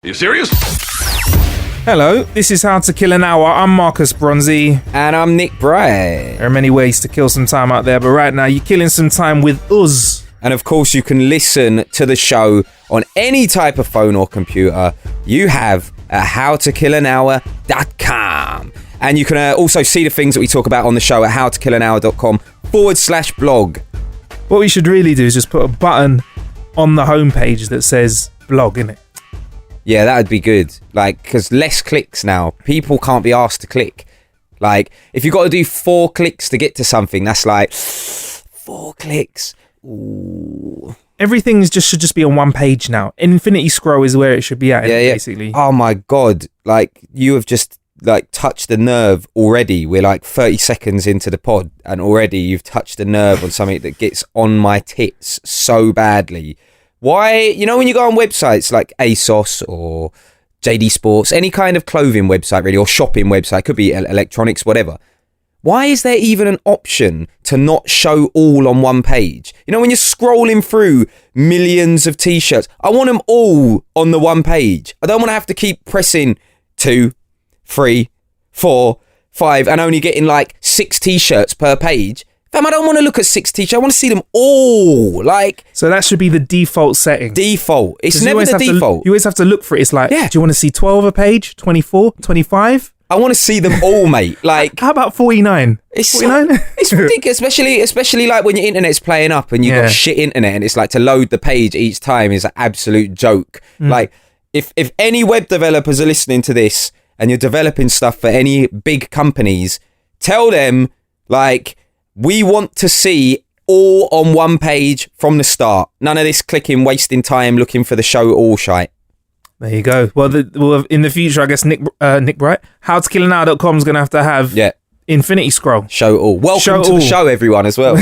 You serious? Hello, this is How to Kill an Hour. I'm Marcus Bronzy. And I'm Nick Bright. There are many ways to kill some time out there, but right now you're killing some time with us. And of course, you can listen to the show on any type of phone or computer you have at howtokillanhour.com. And you can also see the things that we talk about on the show at howtokillanhour.com/blog. What we should really do is just put a button on the homepage that says blog, innit? Yeah, that would be good. Like, because less clicks now. People can't be asked to click. Like, if you've got to do 4 clicks to get to something, that's like 4 clicks. Ooh. Everything should just be on one page now. Infinity scroll is where it should be at, basically. Oh my God. Like, you have just touched the nerve already. We're like 30 seconds into the pod and already you've touched the nerve on something that gets on my tits so badly. Why, you know, when you go on websites like ASOS or JD Sports, any kind of clothing website really, or shopping website, could be electronics, whatever. Why is there even an option to not show all on one page? You know, when you're scrolling through millions of t-shirts, I want them all on the one page. I don't want to have to keep pressing 2, 3, 4, 5 and only getting like 6 t-shirts per page. Fam, I don't want to look at 6 t-shirts. I want to see them all. Like, so that should be the default setting. Default. It's never the default. You always have to look for it. It's like, do you want to see 12 a page? 24? 25? I want to see them all, mate. Like, how about 49? It's 49? It's ridiculous, especially like when your internet's playing up and you've got shit internet and it's like to load the page each time is an absolute joke. Like, if any web developers are listening to this and you're developing stuff for any big companies, tell them, like, we want to see all on one page from the start. None of this clicking, wasting time, looking for the show all shite. There you go. Well, in the future, I guess Nick Bright, howtokillanhour.com is going to have infinity scroll. Show all. Welcome to the show, everyone, as well.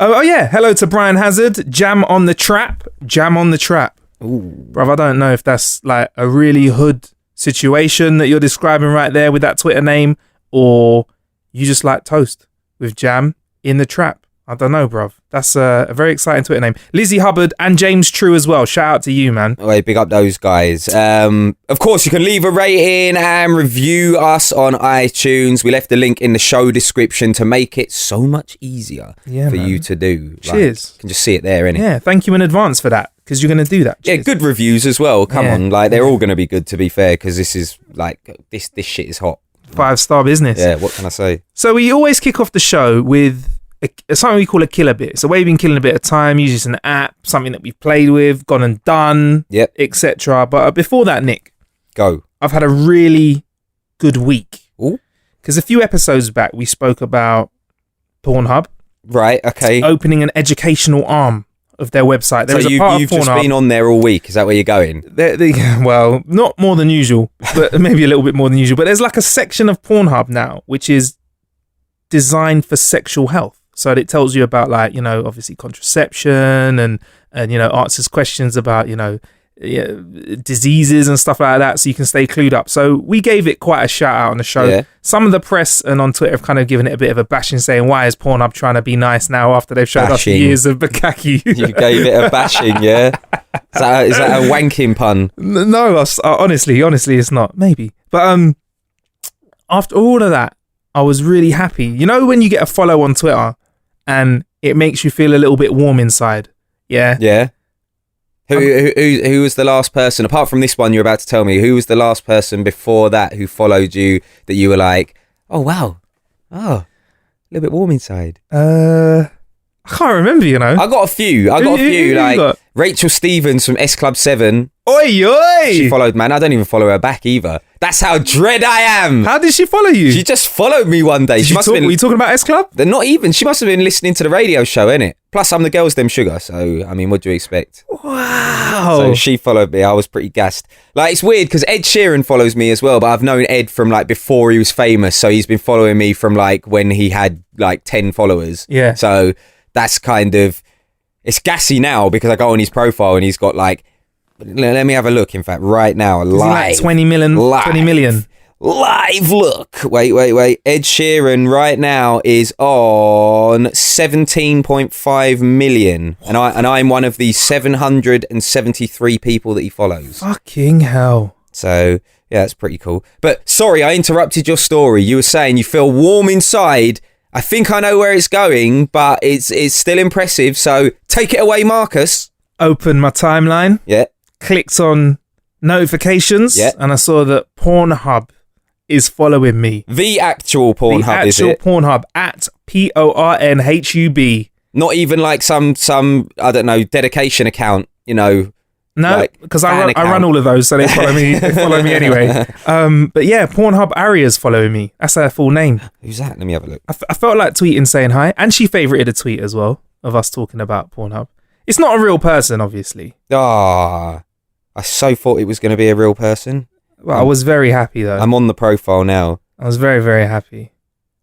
Oh, yeah. Hello to Brian Hazard. Jam on the trap. Jam on the trap. Ooh. Bruv, I don't know if that's like a really hood situation that you're describing right there with that Twitter name, or you just like toast with jam in the trap. I don't know, bruv. That's a very exciting Twitter name. Lizzie Hubbard and James True as well. Shout out to you, man. Oh, big up those guys. Of course, you can leave a rating and review us on iTunes. We left the link in the show description to make it so much easier for you to do. Cheers. You can just see it there, innit? Yeah, thank you in advance for that, because you're going to do that. Cheers. Yeah, good reviews as well. Come on. Like, they're all going to be good, to be fair, because this is, like, this shit is hot. 5-star business. Yeah, what can I say? So we always kick off the show with something we call a killer bit. So we've been killing a bit of time, using an app, something that we've played with, gone and done, etc. But before that, Nick, go. I've had a really good week. Ooh. Because a few episodes back, we spoke about Pornhub. Right, okay. Opening an educational arm of their website. So you've just been on there all week. Is that where you're going? Well, not more than usual, but maybe a little bit more than usual. But there's like a section of Pornhub now, which is designed for sexual health. So it tells you about, like, you know, obviously contraception and you know, answers questions about, you know, diseases and stuff like that, so you can stay clued up. So we gave it quite a shout out on the show. Yeah. Some of the press and on Twitter have kind of given it a bit of a bashing, saying, why is Pornhonub trying to be nice now after they've showed us years of bukkake? You gave it a bashing, yeah? Is that a wanking pun? No, honestly it's not. Maybe. But after all of that, I was really happy. You know when you get a follow on Twitter and it makes you feel a little bit warm inside? Yeah? Yeah. Who was the last person, apart from this one you're about to tell me, who was the last person before that who followed you that you were like, oh, wow, a little bit warm inside? I can't remember, you know. I got a few. Like Rachel Stevens from S Club 7. Oi, oi! She followed, man. I don't even follow her back either. That's how dread I am. How did she follow you? She just followed me one day. Were you talking about S Club? They're not even. She must have been listening to the radio show, innit? Plus, I'm the girls them sugar. So, I mean, what do you expect? Wow. So she followed me. I was pretty gassed. Like, it's weird because Ed Sheeran follows me as well, but I've known Ed from like before he was famous. So he's been following me from like when he had like 10 followers. Yeah. So that's kind of, it's gassy now because I go on his profile and he's got like, let me have a look, in fact, right now, live. Like 20 million? live look. Wait. Ed Sheeran right now is on 17.5 million, and I'm one of the 773 people that he follows. Fucking hell. So yeah, that's pretty cool. But sorry, I interrupted your story. You were saying you feel warm inside. I think I know where it's going, but it's still impressive. So take it away, Marcus. Open my timeline. Yeah. Clicked on notifications. Yeah. And I saw that Pornhub is following me. The actual Pornhub, is it? The actual Pornhub at PORNHUB. Not even like some I don't know, dedication account, you know. No, because I run all of those, so they follow me. They follow me anyway. But yeah, Pornhub Aria's following me. That's her full name. Who's that? Let me have a look. I felt like tweeting saying hi, and she favorited a tweet as well of us talking about Pornhub. It's not a real person, obviously. Ah, I so thought it was going to be a real person. Well, I was very happy though. I'm on the profile now. I was very, very happy.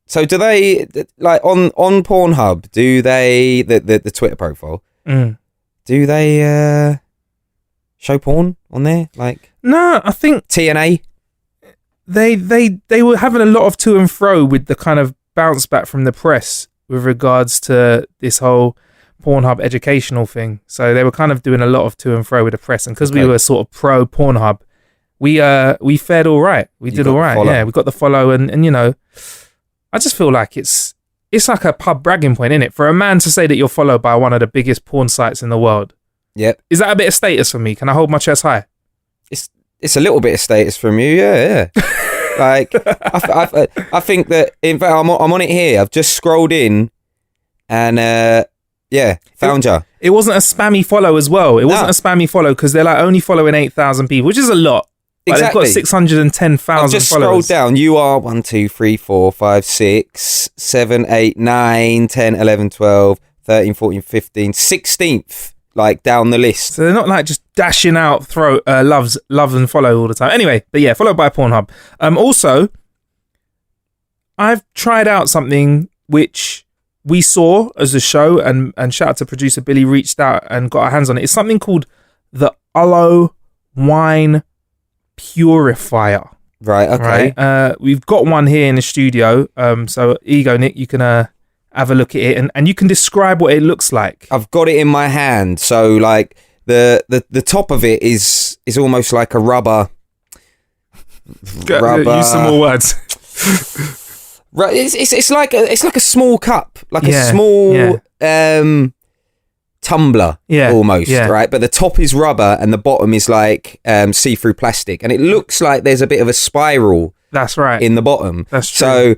So do they, like, on Pornhub, do they, the Twitter profile, do they show porn on there? Like, no, I think TNA? They were having a lot of to and fro with the kind of bounce back from the press with regards to this whole Pornhub educational thing. So they were kind of doing a lot of to and fro with the press, and because we were sort of pro Pornhub, we fared all right. We did all right. Yeah, we got the follow, and you know, I just feel like it's like a pub bragging point, isn't it? For a man to say that you're followed by one of the biggest porn sites in the world. Yep. Is that a bit of status for me? Can I hold my chest high? It's a little bit of status from you, yeah. Like, I think that, in fact, I'm on it here. I've just scrolled in, and yeah, found you. It wasn't a spammy follow as well. It wasn't a spammy follow because they're like only following 8,000 people, which is a lot. Like Exactly. They've got 610,000 followers. I've just scrolled down. You are 1, 2, 3, 4, 5, 6, 7, 8, 9, 10, 11, 12, 13, 14, 15, 16th, like down the list. So they're not like just dashing out love and follow all the time. Anyway, but yeah, followed by Pornhub. Also, I've tried out something which we saw as a show, and shout out to producer Billy, reached out and got our hands on it. It's something called the Üllo Wine Purifier. Right, okay. Right? We've got one here in the studio. So here you go, Nick. You can have a look at it, and you can describe what it looks like. I've got it in my hand. So, like, the top of it is almost like a rubber. Use some more words. Right, it's like a small cup, like a small tumbler, almost, right? But the top is rubber and the bottom is like see-through plastic, and it looks like there's a bit of a spiral. That's right. In the bottom. That's true. So,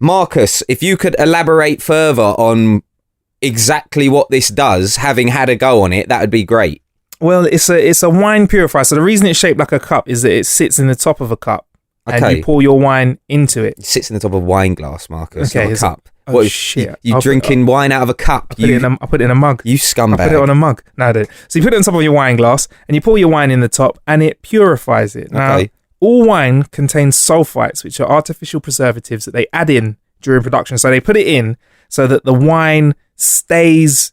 Marcus, if you could elaborate further on exactly what this does, having had a go on it, that would be great. Well, it's a wine purifier. So the reason it's shaped like a cup is that it sits in the top of a cup. Okay. And you pour your wine into it. It sits in the top of a wine glass, Marcus, okay, not a cup. Oh, shit. You drinking wine out of a cup? I put it in a mug. You scumbag. I put it on a mug. No, I don't. So you put it on top of your wine glass, and you pour your wine in the top, and it purifies it. Now, all wine contains sulfites, which are artificial preservatives that they add in during production. So they put it in so that the wine stays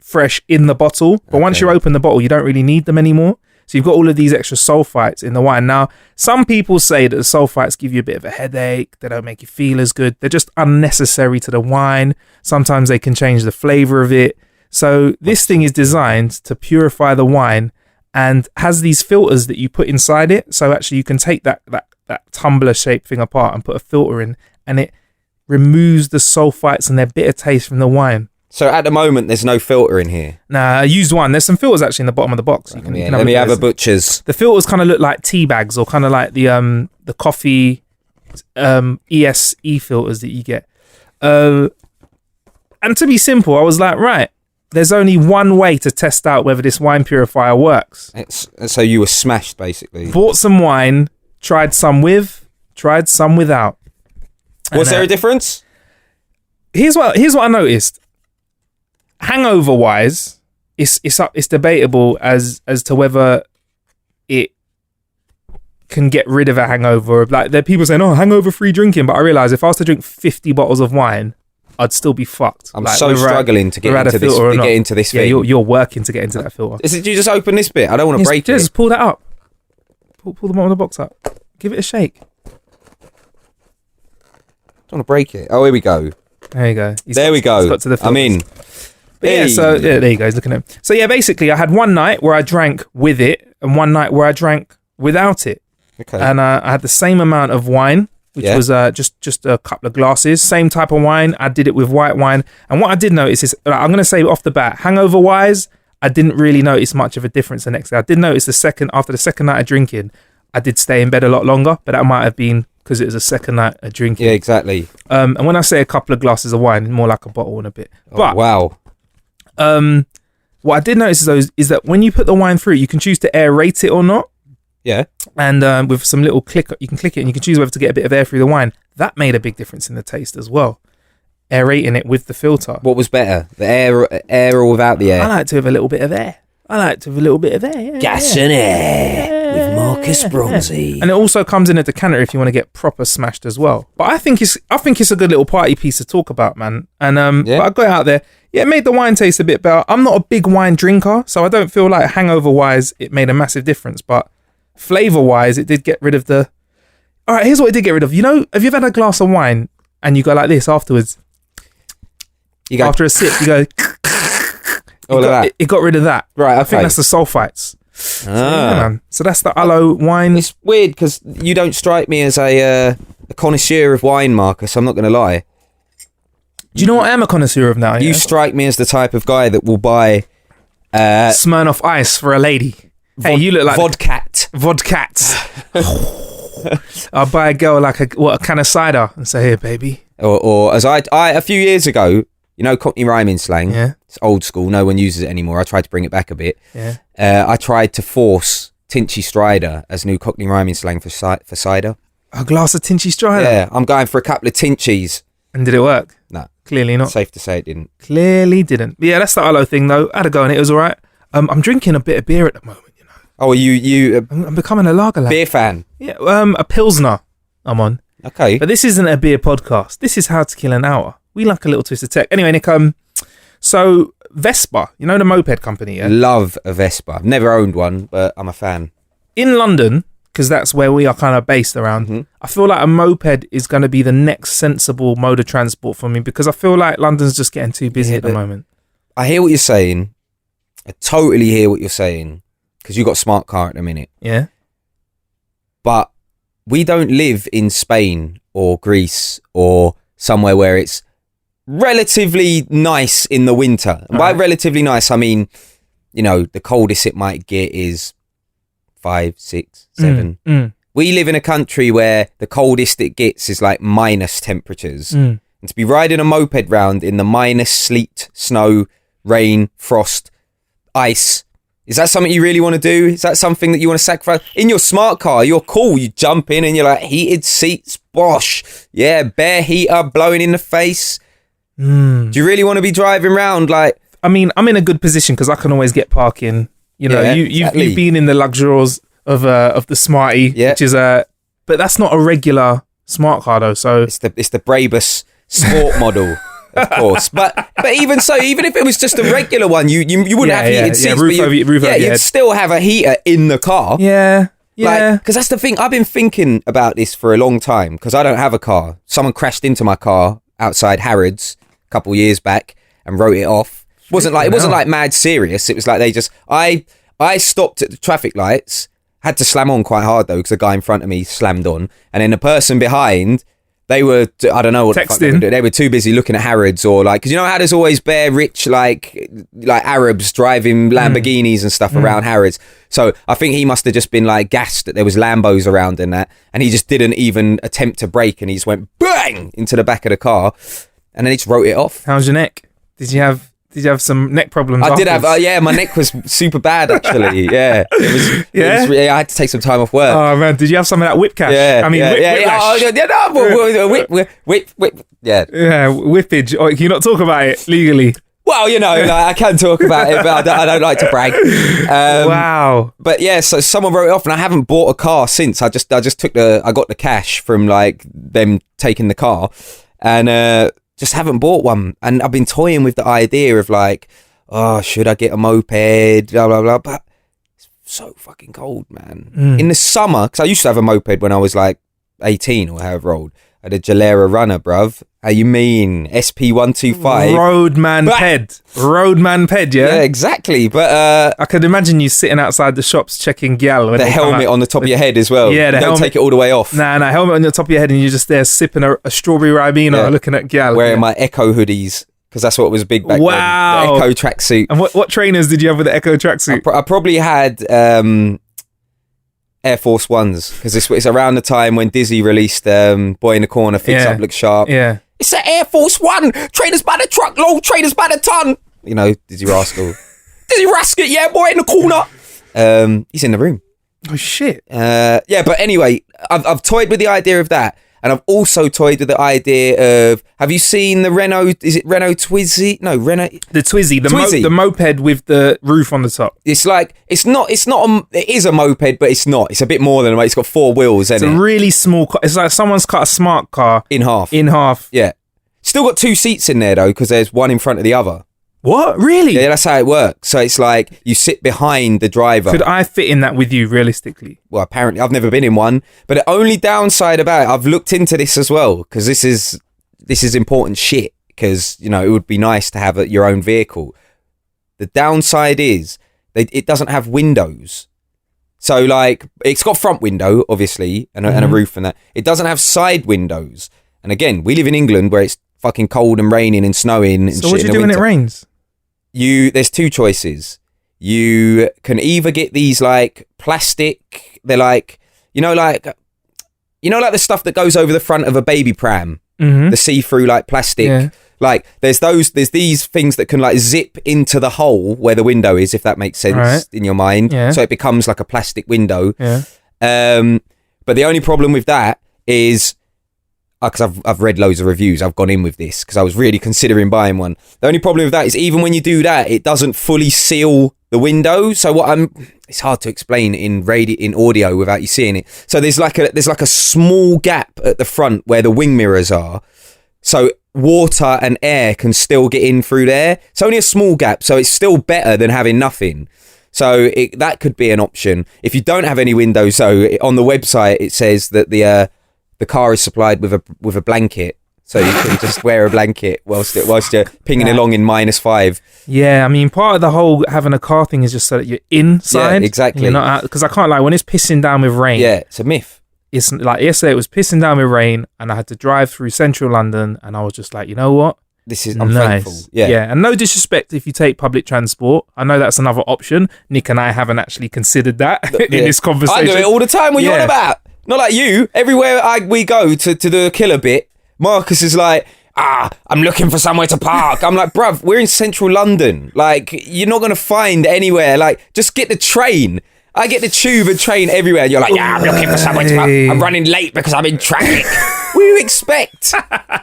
fresh in the bottle. But once you open the bottle, you don't really need them anymore. So you've got all of these extra sulfites in the wine. Now, some people say that the sulfites give you a bit of a headache. They don't make you feel as good. They're just unnecessary to the wine. Sometimes they can change the flavor of it. So this thing is designed to purify the wine and has these filters that you put inside it. So actually you can take that tumbler shaped thing apart and put a filter in, and it removes the sulfites and their bitter taste from the wine. So at the moment, there's no filter in here. Nah, I used one. There's some filters actually in the bottom of the box. Let me have a butcher's. The filters kind of look like tea bags, or kind of like the coffee ESE filters that you get. And to be simple, I was like, right, there's only one way to test out whether this wine purifier works. So you were smashed, basically. Bought some wine, tried some with, tried some without. Was there a difference? Here's what I noticed. Hangover wise, it's debatable as to whether it can get rid of a hangover. Like, there are people saying, hangover free drinking, but I realise if I was to drink 50 bottles of wine, I'd still be fucked. I'm so struggling to get into this yeah, thing. you're working to get into that filter. Is it you just open this bit? I don't want to break it. Just pull that up. Pull the bottom of the box up. Give it a shake. want to break it. Oh, here we go. There you go. He's got to the I'm in. But yeah, so yeah, there you go. He's looking at him. So yeah, basically, I had one night where I drank with it, and one night where I drank without it. Okay. And I had the same amount of wine, which was just a couple of glasses. Same type of wine. I did it with white wine. And what I did notice is, I'm going to say off the bat, hangover wise, I didn't really notice much of a difference the next day. I did notice after the second night of drinking, I did stay in bed a lot longer, but that might have been because it was a second night of drinking. Yeah, exactly. And when I say a couple of glasses of wine, more like a bottle and a bit. Oh, but wow. What I did notice is that when you put the wine through, you can choose to aerate it or not. Yeah. And with some little click, you can click it and you can choose whether to get a bit of air through the wine. That made a big difference in the taste as well. Aerating it with the filter. What was better, the air or without the air? I like to have a little bit of air. Yeah, Gas and air with Marcus Bronzy. And it also comes in a decanter if you want to get proper smashed as well. But I think it's a good little party piece to talk about, man. And but I got it out there. Yeah, it made the wine taste a bit better. I'm not a big wine drinker, so I don't feel like hangover wise it made a massive difference. But flavor wise, it did get rid of the. All right, here's what it did get rid of. You know, have you ever had a glass of wine and you go like this afterwards? You go after a sip. You go. It got rid of that. Right, okay. I think that's the sulfites. So, yeah, man. So that's the Üllo wine. It's weird because you don't strike me as a connoisseur of wine, Marcus. I'm not going to lie. Do you know what I am a connoisseur of now? You strike me as the type of guy that will buy Smirnoff Ice for a lady. Hey, you look like Vodcat. I'll buy a girl like a can of cider and say, "Here, baby." Or as I a few years ago, you know, Cockney rhyming slang. Yeah. It's old school. No one uses it anymore. I tried to bring it back a bit. Yeah. I tried to force Tinchy Strider as new Cockney rhyming slang for cider. A glass of Tinchy Strider? Yeah, I'm going for a couple of Tinchies. And did it work? No. Clearly not. Safe to say it didn't. Clearly didn't. But yeah, that's the Üllo thing though. I had a go on it. It was all right. I'm drinking a bit of beer at the moment, you know. Oh, are you I'm becoming a lager lad. beer fan? Yeah, a Pilsner I'm on. Okay. But this isn't a beer podcast. This is How to Kill an Hour. We like a little twist of tech. Anyway, Nick, so Vespa, you know the moped company, yeah? Love a Vespa. I've never owned one, but I'm a fan. In London, because that's where we are kind of based around, I feel like a moped is going to be the next sensible mode of transport for me because I feel like London's just getting too busy at the moment. I hear what you're saying. I totally hear what you're saying because you've got a smart car at the minute. Yeah. But we don't live in Spain or Greece or somewhere where it's relatively nice in the winter. And by relatively nice, I mean, you know, the coldest it might get is 5, 6, 7. We live in a country where the coldest it gets is like minus temperatures. And to be riding a moped round in the minus sleet, snow, rain, frost, ice, is that something you really want to do? Is that something that you want to sacrifice? In your smart car, you're cool. You jump in and you're like, heated seats, bosh. Yeah, bare heater blowing in the face. Do you really want to be driving around like... I mean, I'm in a good position because I can always get parking. You know, you've been in the luxuries of the Smarty, which is but that's not a regular smart car though. So it's the Brabus Sport model, of course. But even so, even if it was just a regular one, you wouldn't have heated seats. Roof over your you'd head. Still have a heater in the car. Yeah. Because that's the thing. I've been thinking about this for a long time because I don't have a car. Someone crashed into my car outside Harrods a couple of years back and wrote it off. It wasn't like mad serious. It was like they just I stopped at the traffic lights, had to slam on quite hard though because the guy in front of me slammed on, and then the person behind, they were, I don't know what the fuck they were doing. They were too busy looking at Harrods or like, because you know how there's always bare rich like Arabs driving Lamborghinis and stuff around Harrods. So I think he must have just been like gassed that there was Lambos around and that, and he just didn't even attempt to brake and he just went bang into the back of the car, and then he just wrote it off. How's your neck? Did you have some neck problems? I did have, my neck was super bad actually. Yeah, it was, I had to take some time off work. Oh man, did you have some of that whip cash? Whippage. Or can you not talk about it legally? Well, you know, like, I can talk about it, but I don't like to brag. Wow. But yeah, so someone wrote it off, and I haven't bought a car since. I just took I got the cash from like them taking the car, and just haven't bought one. And I've been toying with the idea of like, oh, should I get a moped? Blah blah blah. But it's so fucking cold, man. In the summer, because I used to have a moped when I was like 18 or however old. I had a Jalera runner, bruv. How you mean? SP125. Roadman ped, yeah? Yeah, exactly. But I could imagine you sitting outside the shops checking gyal. The helmet on the top of your head as well. Yeah, the Don't helmet. take it all the way off. Nah, helmet on the top of your head and you're just there sipping a strawberry Ribena looking at gyal. Wearing my Echo hoodies, because that's what was big back then. Wow. The Echo tracksuit. And what trainers did you have with the Echo tracksuit? I probably had Air Force Ones, because it's around the time when Dizzy released Boy in the Corner, Fix Up, Look Sharp. Yeah. It's an Air Force One. Trainers by the truckload, trainers by the ton. You know, Dizzy Rascal. Dizzy Rascal, yeah, Boy in the Corner. He's in the room. Oh, shit. Yeah, but anyway, I've toyed with the idea of that. And I've also toyed with the idea of, have you seen the Renault, is it Renault Twizy? No, Renault. The Twizy, the moped with the roof on the top. It's like, it is a moped, but it's not. It's a bit more than a moped. It's got 4 wheels, It's a really small car. It's like someone's cut a smart car. In half. Yeah. Still got 2 seats in there though, because there's one in front of the other. What? Really? Yeah, that's how it works. So it's like you sit behind the driver. Could I fit in that with you realistically? Well, apparently I've never been in one. But the only downside about it, I've looked into this as well, because this is important shit. Because, you know, it would be nice to have your own vehicle. The downside is it doesn't have windows. So like, it's got front window, obviously, and a roof and that. It doesn't have side windows. And again, we live in England where it's fucking cold and raining and snowing and so shit. What do you do when it rains? There's 2 choices. You can either get these like plastic, they're like, like the stuff that goes over the front of a baby pram, the see-through like plastic. Yeah. Like there's these things that can like zip into the hole where the window is, if that makes sense in your mind. Yeah. So it becomes like a plastic window. Yeah. But the only problem with that is, because I've read loads of reviews, I've gone in with this because I was really considering buying one. The only problem with that is even when you do that, it doesn't fully seal the window. So it's hard to explain in audio without you seeing it. So there's like a small gap at the front where the wing mirrors are. So water and air can still get in through there. It's only a small gap, so it's still better than having nothing. So that could be an option. If you don't have any windows, so on the website it says that the car is supplied with a blanket, so you can just wear a blanket whilst you're pinging along in -5. Yeah, I mean, part of the whole having a car thing is just so that you're inside. Yeah, exactly. You're not out, because I can't lie, when it's pissing down with rain. Yeah, it's a myth. It's like yesterday, it was pissing down with rain, and I had to drive through central London, and I was just like, you know what? I'm thankful. Yeah, and no disrespect if you take public transport. I know that's another option. Nick and I haven't actually considered that in this conversation. I do it all the time. What you on about? Not like you. Everywhere we go to do a killer bit, Marcus is like, I'm looking for somewhere to park. I'm like, bruv, we're in central London. Like, you're not going to find anywhere. Like, just get the train. I get the tube and train everywhere. You're like, I'm looking for somewhere to park. I'm running late because I'm in traffic. What do you expect?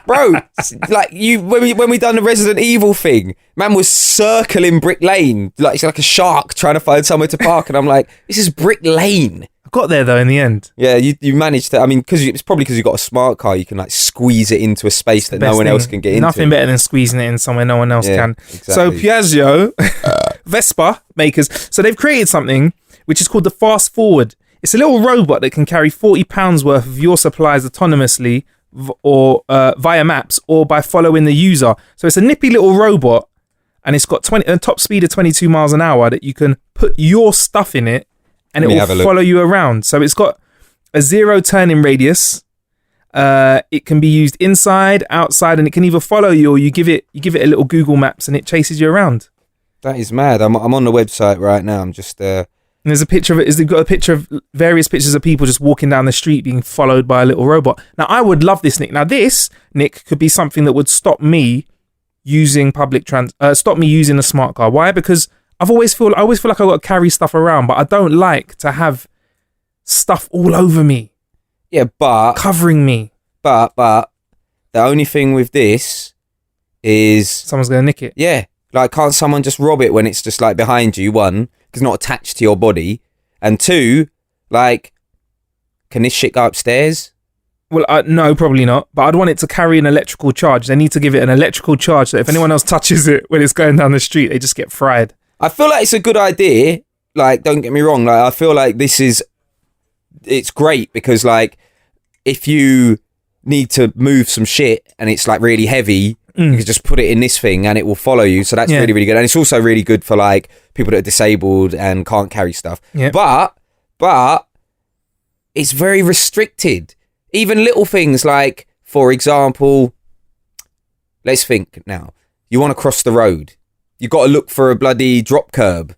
Bro, like, when we done the Resident Evil thing, man was circling Brick Lane. Like, it's like a shark trying to find somewhere to park. And I'm like, this is Brick Lane. Got there though in the end. Yeah, you managed to. I mean, it's probably because you've got a smart car, you can like squeeze it into a space that no one else can get into. Nothing better than squeezing it in somewhere no one else can. Exactly. So Piaggio, Vespa makers, so they've created something which is called the Fast Forward. It's a little robot that can carry 40 pounds worth of your supplies autonomously or via maps or by following the user. So it's a nippy little robot, and it's got a top speed of 22 miles an hour that you can put your stuff in it, and it will follow you around. So it's got a 0 turning radius. It can be used inside, outside, and it can either follow you or you give it a little Google Maps and it chases you around. That is mad. I'm on the website right now. I'm just. And there's a picture of it. They've got a picture of various pictures of people just walking down the street being followed by a little robot. Now I would love this, Nick. Now this, Nick, could be something that would stop me using stop me using a smart car. Why? Because I always feel like I've got to carry stuff around, but I don't like to have stuff all over me. Yeah, but covering me. But the only thing with this is someone's gonna nick it. Yeah, like can't someone just rob it when it's just like behind you? 1, because it's not attached to your body, and 2, like, can this shit go upstairs? Well, no, probably not. But I'd want it to carry an electrical charge. They need to give it an electrical charge so if anyone else touches it when it's going down the street, they just get fried. I feel like it's a good idea. Like, don't get me wrong. Like, I feel like it's great because, like, if you need to move some shit and it's like really heavy, you can just put it in this thing and it will follow you. So that's really, really good. And it's also really good for like people that are disabled and can't carry stuff. Yeah. But it's very restricted. Even little things like, for example, let's think now. You want to cross the road. You got to look for a bloody drop curb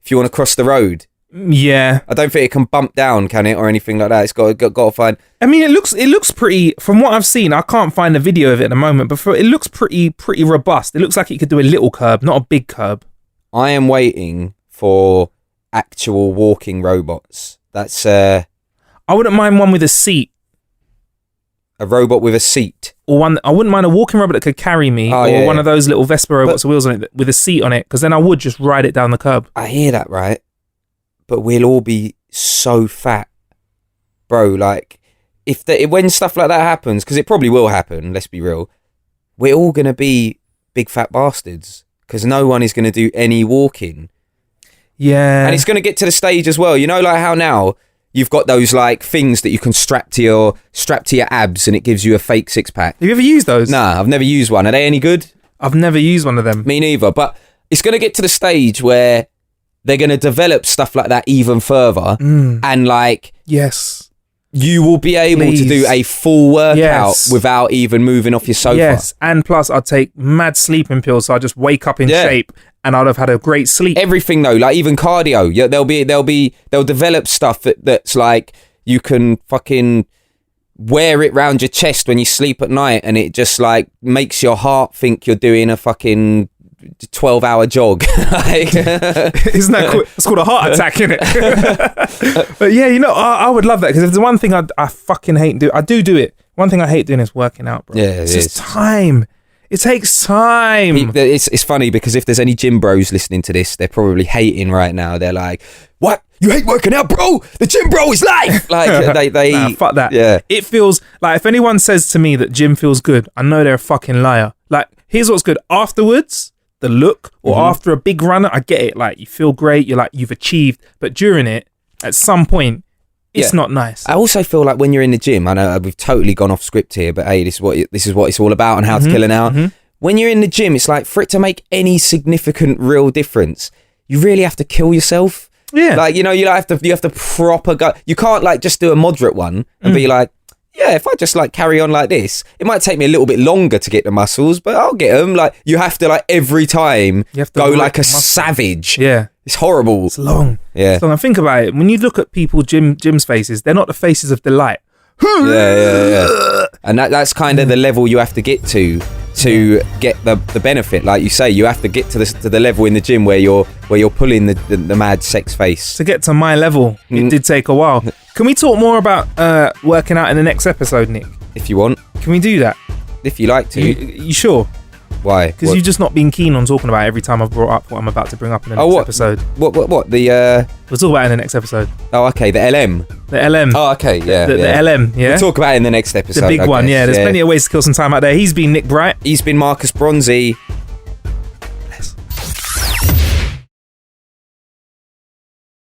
if you want to cross the road. Yeah, I don't think it can bump down, can it, or anything like that. It's got to find. I mean, it looks pretty. From what I've seen, I can't find a video of it at the moment, but it looks pretty robust. It looks like it could do a little curb, not a big curb. I am waiting for actual walking robots. That's I wouldn't mind one with a seat. A robot with a seat. Or one. I wouldn't mind a walking robot that could carry me, one of those little Vespa robots with wheels on it with a seat on it, because then I would just ride it down the curb. I hear that, right? But we'll all be so fat, bro. Like, when stuff like that happens, because it probably will happen, let's be real, we're all going to be big fat bastards, because no one is going to do any walking. Yeah. And it's going to get to the stage as well. You know, like how now you've got those like things that you can strap to your abs and it gives you a fake six pack. Have you ever used those? Nah, I've never used one. Are they any good? I've never used one of them. Me neither. But it's going to get to the stage where they're going to develop stuff like that even further. And like, yes, you will be able to do a full workout without even moving off your sofa. Yes, and plus I'd take mad sleeping pills, so I just wake up in shape and I'd have had a great sleep. Everything though, like even cardio. Yeah, they'll develop stuff that's like you can fucking wear it round your chest when you sleep at night, and it just like makes your heart think you're doing a fucking 12-hour jog. Isn't that cool? It's called a heart attack, isn't it? But yeah, you know, I would love that, because if there's one thing I fucking hate I do it. One thing I hate doing is working out, bro. Yeah, it's just time. It takes time. It's funny because if there's any gym bros listening to this, they're probably hating right now. They're like, "What? You hate working out, bro? The gym bro is life." Like they nah, fuck that. Yeah, it feels like if anyone says to me that gym feels good, I know they're a fucking liar. Like, here's what's good afterwards. The look, or after a big run, I get it. Like, you feel great, you're like, you've achieved. But during it, at some point, it's not nice. I also feel like when you're in the gym, I know we've totally gone off script here, but hey, this is what it's all about and how to kill an hour. When you're in the gym, it's like, for it to make any significant real difference, you really have to kill yourself. Yeah, like, you know, you have to proper go. You can't like just do a moderate one and be like, yeah, if I just like carry on like this, it might take me a little bit longer to get the muscles, but I'll get them. Like, you have to like every time you have to go like a savage. Yeah, it's horrible. It's long. Yeah. So I think about it. When you look at people gym's faces, they're not the faces of delight. Yeah. And that's kind of the level you have to get to get the benefit. Like you say, you have to get to the level in the gym where you're pulling the mad sex face. To get to my level, it did take a while. Can we talk more about working out in the next episode, Nick? If you want. Can we do that? If you like to. You sure? Why? Because you've just not been keen on talking about it every time I've brought up what I'm about to bring up in the next episode. What? We'll talk about it in the next episode. Oh, okay. The LM. The LM. Oh, okay. Yeah. The LM, yeah? We'll talk about it in the next episode. The big one, yeah. There's plenty of ways to kill some time out there. He's been Nick Bright. He's been Marcus Bronzy.